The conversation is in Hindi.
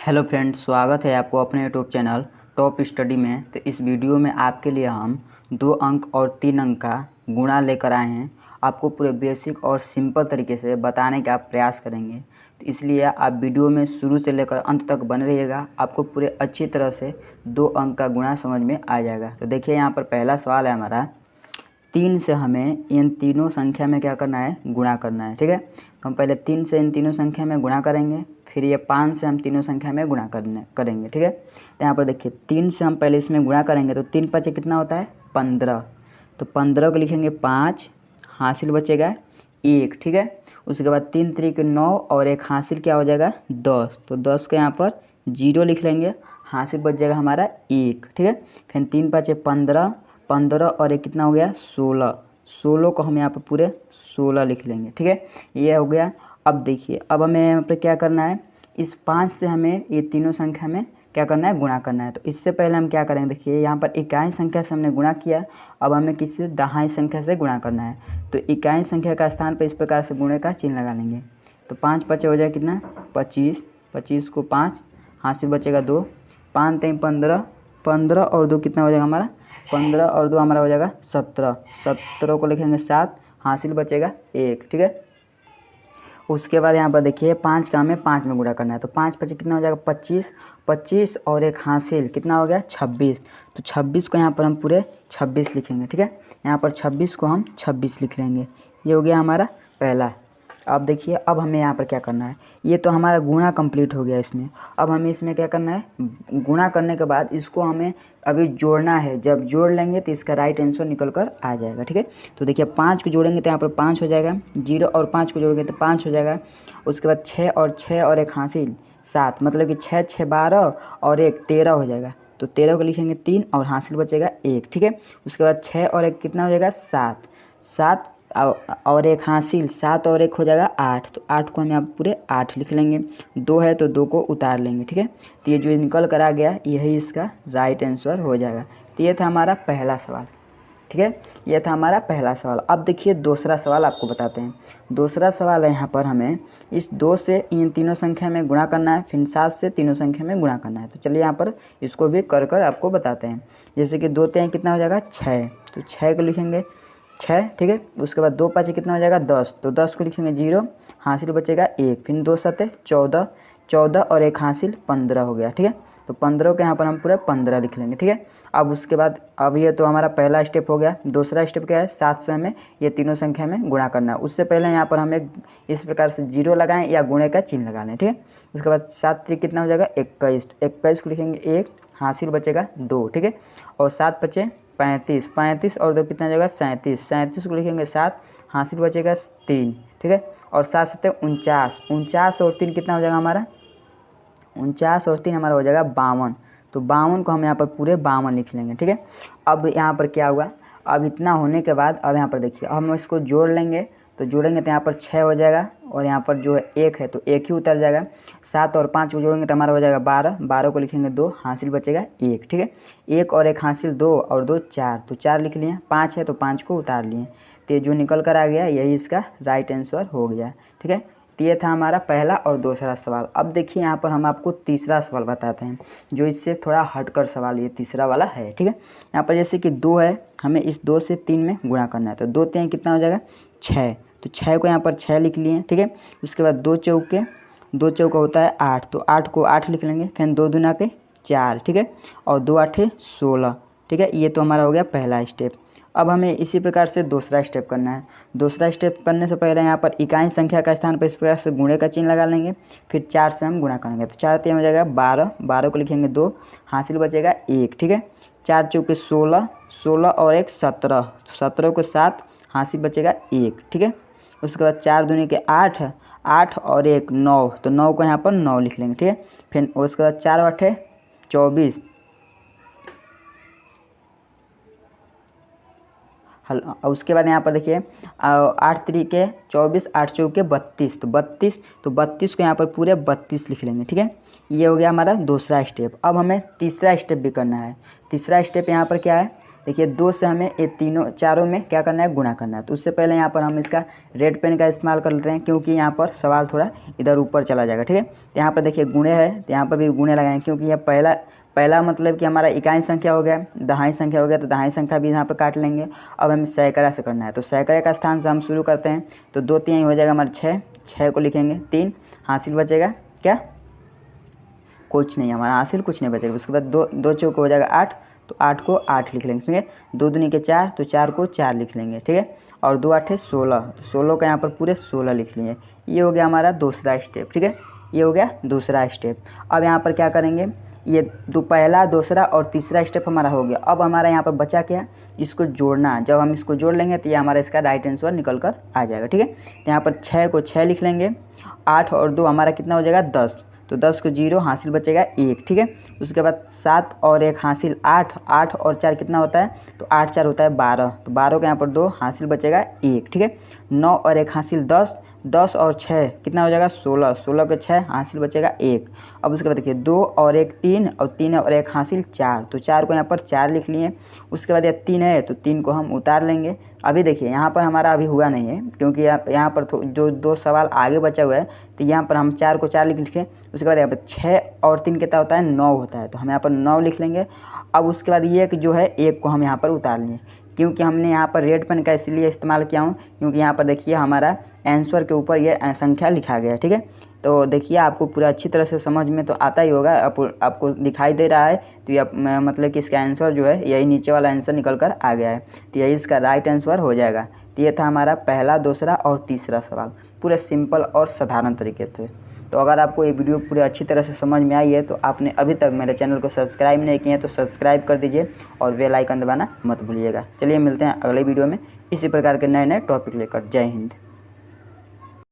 हेलो फ्रेंड्स, स्वागत है आपको अपने यूट्यूब चैनल टॉप स्टडी में। तो इस वीडियो में आपके लिए हम 2 अंक और 3 अंक का गुणा लेकर आए हैं। आपको पूरे बेसिक और सिंपल तरीके से बताने का प्रयास करेंगे, तो इसलिए आप वीडियो में शुरू से लेकर अंत तक बने रहिएगा। आपको पूरे अच्छी तरह से 2 अंक का गुणा समझ में आ जाएगा। तो देखिए, यहाँ पर पहला सवाल है हमारा, 3 से हमें इन तीनों संख्या में क्या करना है, गुणा करना है। ठीक है, तो हम पहले 3 से इन तीनों संख्या में गुणा करेंगे, फिर ये 5 से हम तीनों संख्या में गुणा करेंगे। ठीक है, तो यहाँ पर देखिए 3 से हम पहले इसमें गुणा करेंगे तो 3 5 कितना होता है, 15। तो 15 को लिखेंगे 5, हासिल बचेगा 1। ठीक है, उसके बाद 3 3 के 9 और एक हासिल क्या हो जाएगा 10। तो 10 को यहाँ पर 0 लिख लेंगे, हासिल बच जाएगा हमारा 1। ठीक है, फिर 3 5 15, 15 और एक कितना हो गया 16। 16 को हम यहाँ पर पूरे 16 लिख लेंगे। ठीक है, ये हो गया। अब देखिए, अब हमें यहाँ पर क्या करना है, इस 5 से हमें ये तीनों संख्या में क्या करना है, गुणा करना है। तो इससे पहले हम क्या करेंगे, देखिए यहाँ पर इकाई संख्या से हमने गुणा किया, अब हमें किसी दहाई संख्या से गुणा करना है। तो इकाई संख्या का स्थान पर इस प्रकार से गुणे का चिन्ह लगा लेंगे। तो 5 5 हो जाएगा कितना 25, 25 को 5, हासिल बचेगा 2, 5 3 15, 15 और 2 कितना हो जाएगा हमारा 15 और 2 हमारा हो जाएगा 17। 17 को लिखेंगे 7, हासिल बचेगा 1। ठीक है, उसके बाद यहाँ पर देखिए 5 का हमें 5 में गुणा करना है। तो 5 5 कितना हो जाएगा 25, 25 और एक हासिल कितना हो गया 26। तो 26 को यहाँ पर हम पूरे 26 लिखेंगे। ठीक है, यहाँ पर 26 को हम 26 लिख लेंगे। ये हो गया हमारा पहला। अब देखिए, अब हमें यहाँ पर क्या करना है, ये तो हमारा गुणा कंप्लीट हो गया इसमें। अब हमें इसमें क्या करना है, गुणा करने के बाद इसको हमें अभी जोड़ना है। जब जोड़ लेंगे तो इसका राइट आंसर निकल कर आ जाएगा। ठीक है, तो देखिए 5 को जोड़ेंगे तो यहाँ पर 5 हो जाएगा, 0 और 5 को जोड़ेंगे तो 5 हो जाएगा। उसके बाद 6 और एक हासिल 7, मतलब कि 6 6 12 और एक 13 हो जाएगा। तो 13 को लिखेंगे 3 और हासिल बचेगा 1। ठीक है, उसके बाद 6 और एक कितना हो जाएगा 7, 7 और एक हासिल 7 और एक हो जाएगा 8। तो 8 को हम यहाँ पूरे 8 लिख लेंगे। 2 है तो 2 को उतार लेंगे। ठीक है, तो ये जो निकल कर आ गया यही इसका राइट आंसर हो जाएगा। तो ये था हमारा पहला सवाल। ठीक है, ये था हमारा पहला सवाल। अब देखिए दूसरा सवाल आपको बताते हैं। दूसरा सवाल है, यहाँ पर हमें इस 2 से इन तीनों संख्या में गुणा करना है, फिर 7 से तीनों संख्या में गुणा करना है। तो चलिए यहाँ पर इसको भी कर आपको बताते हैं। जैसे कि 2 3 कितना हो जाएगा 6, तो 6 को लिखेंगे 6। ठीक है, उसके बाद 2 5 कितना हो जाएगा 10, तो 10 को लिखेंगे 0, हासिल बचेगा 1। फिर 2 7 14, 14 और एक हासिल 15 हो गया। ठीक है, तो 15 के यहाँ पर हम पूरा 15 लिख लेंगे। ठीक है, अब उसके बाद अब ये तो हमारा पहला स्टेप हो गया। दूसरा स्टेप क्या है, 7 से हमें ये तीनों संख्या में गुणा करना है। उससे पहले यहाँ पर हमें इस प्रकार से 0 लगाएं या गुणे का चिन्ह लगा लें। ठीक है, उसके बाद 7 3 कितना हो जाएगा 21, 21 को लिखेंगे 1, हासिल बचेगा 2। ठीक है, और 7 5 35, 35 और 2 कितना हो जाएगा 37, 37 को लिखेंगे 7, हासिल बचेगा 3। ठीक है, और 7 7 49, 49 और 3 कितना हो जाएगा हमारा 49 और 3 हमारा हो जाएगा 52। तो 52 को हम यहाँ पर पूरे 52 लिख लेंगे। ठीक है, अब यहाँ पर क्या हुआ, अब इतना होने के बाद अब यहाँ पर देखिए हम इसको जोड़ लेंगे। तो जोड़ेंगे तो यहाँ पर 6 हो जाएगा और यहाँ पर जो है 1 है तो 1 ही उतर जाएगा। 7 और 5 को जोड़ेंगे तो हमारा हो जाएगा 12, 12 को लिखेंगे 2, हासिल बचेगा 1। ठीक है, 1 और एक हासिल 2 और 2 4, तो 4 लिख लिए। 5 है तो 5 को उतार लिए। तो जो निकल कर आ गया यही इसका राइट आंसर हो गया। ठीक है, तो ये था हमारा पहला और दूसरा सवाल। अब देखिए यहाँ पर हम आपको तीसरा सवाल बताते हैं, जो इससे थोड़ा हटकर सवाल ये तीसरा वाला है। ठीक है, यहाँ पर जैसे कि 2 है, हमें इस 2 से 3 में गुणा करना है। तो 2 3 कितना हो जाएगा 6, तो 6 को यहाँ पर 6 लिख लिए। ठीक है, उसके बाद 2 चौके होता है 8, तो 8 को 8 लिख लेंगे। फिर 2 दूना के 4। ठीक है, और 2 8 16। ठीक है, ये तो हमारा हो गया पहला स्टेप। अब हमें इसी प्रकार से दूसरा स्टेप करना है। दूसरा स्टेप करने से पहले यहाँ पर इकाई संख्या का स्थान पर इस प्रकार से गुणे का चिन्ह लगा लेंगे। फिर 4 से हम गुणा करेंगे। तो 4 3 हो जाएगा 12, 12 को लिखेंगे 2, हासिल बचेगा 1। ठीक है, 4 चौके 16, 16 और एक 17, 17 को 7, हासिल बचेगा 1। ठीक है, उसके बाद 4 दूनी के 8, 8 और एक 9, तो 9 को यहाँ पर 9 लिख लेंगे। ठीक है, फिर उसके बाद 4 8 24, उसके बाद यहाँ पर देखिए 8 3 के 24, 8 चौके 32, तो 32 को यहाँ पर पूरे 32 लिख लेंगे। ठीक है, ये हो गया हमारा दूसरा स्टेप। अब हमें तीसरा स्टेप भी करना है। तीसरा स्टेप यहाँ पर क्या है, देखिए 2 से हमें ये तीनों चारों में क्या करना है, गुणा करना है। तो उससे पहले यहाँ पर हम इसका रेड पेन का इस्तेमाल कर लेते हैं, क्योंकि यहाँ पर सवाल थोड़ा इधर ऊपर चला जाएगा। ठीक है, तो यहाँ पर देखिए गुणे है, तो यहाँ पर भी गुणे लगाएंगे, क्योंकि यह पहला मतलब कि हमारा इकाई संख्या हो गया, दहाई संख्या हो गया, तो दहाई संख्या भी यहाँ पर काट लेंगे। अब हमें सैकड़ा से करना है, तो सैकड़े का स्थान से हम शुरू करते हैं। तो 2 3 हो जाएगा हमारा 6 को लिखेंगे, 3 हासिल बचेगा क्या, कुछ नहीं, हमारा हासिल कुछ नहीं बचेगा। उसके बाद 2 चौक हो जाएगा 8, तो 8 को 8 लिख लेंगे। ठीक है, 2 दूनी के 4, तो 4 को 4 लिख लेंगे। ठीक है, और 2 8 16, तो 16 का यहाँ पर पूरे 16 लिख लिए। ये हो गया हमारा दूसरा स्टेप। ठीक है, ये हो गया दूसरा स्टेप। अब यहाँ पर क्या करेंगे, ये पहला, दूसरा और तीसरा स्टेप हमारा हो गया। अब हमारा यहाँ पर बचा क्या, इसको जोड़ना। जब हम इसको जोड़ लेंगे तो ये हमारा इसका राइट आंसर निकल कर आ जाएगा। ठीक है, तो यहाँ पर 6 को 6 लिख लेंगे, 8 और 2 हमारा कितना हो जाएगा 10, तो 10 को 0 हासिल बचेगा 1। ठीक है, उसके बाद 7 और 1 हासिल 8, 8 और 4 कितना होता है, तो 8 4 होता है 12, तो 12 के यहाँ पर 2 हासिल बचेगा 1। ठीक है, 9 और 1 हासिल 10, 10 और 6 कितना हो जाएगा 16, 16 के 6 हासिल बचेगा 1। अब उसके बाद देखिए 2 और 1 3, और 3 और 1 हासिल 4, तो 4 को यहाँ पर 4 लिख लिए। उसके बाद यह 3 है, तो 3 को हम उतार लेंगे। अभी देखिए यहाँ पर हमारा अभी हुआ नहीं है, क्योंकि यहाँ पर जो 2 सवाल आगे बचा हुआ है, तो यहाँ पर हम 4 को 4 लिखें। उसके बाद यहाँ पर 6 और 3 कितना होता है 9 होता है, तो हम यहाँ पर 9 लिख लेंगे। अब उसके बाद ये कि जो है 1 को हम यहाँ पर उतार लेंगे, क्योंकि हमने यहाँ पर रेड पेन का इसलिए इस्तेमाल किया हूँ, क्योंकि यहाँ पर देखिए हमारा आंसर के ऊपर ये संख्या लिखा गया है। ठीक है, तो देखिए आपको पूरा अच्छी तरह से समझ में तो आता ही होगा, आपको दिखाई दे रहा है। तो ये मतलब कि इसका आंसर जो है यही नीचे वाला आंसर निकल कर आ गया है, तो यही इसका राइट आंसर हो जाएगा। तो ये था हमारा पहला, दूसरा और तीसरा सवाल, पूरे सिंपल और साधारण तरीके से। तो अगर आपको ये वीडियो पूरी अच्छी तरह से समझ में आई है, तो आपने अभी तक मेरे चैनल को सब्सक्राइब नहीं किए हैं तो सब्सक्राइब कर दीजिए और बेल आइकन दबाना मत भूलिएगा। चलिए मिलते हैं अगले वीडियो में इसी प्रकार के नए नए टॉपिक लेकर। जय हिंद।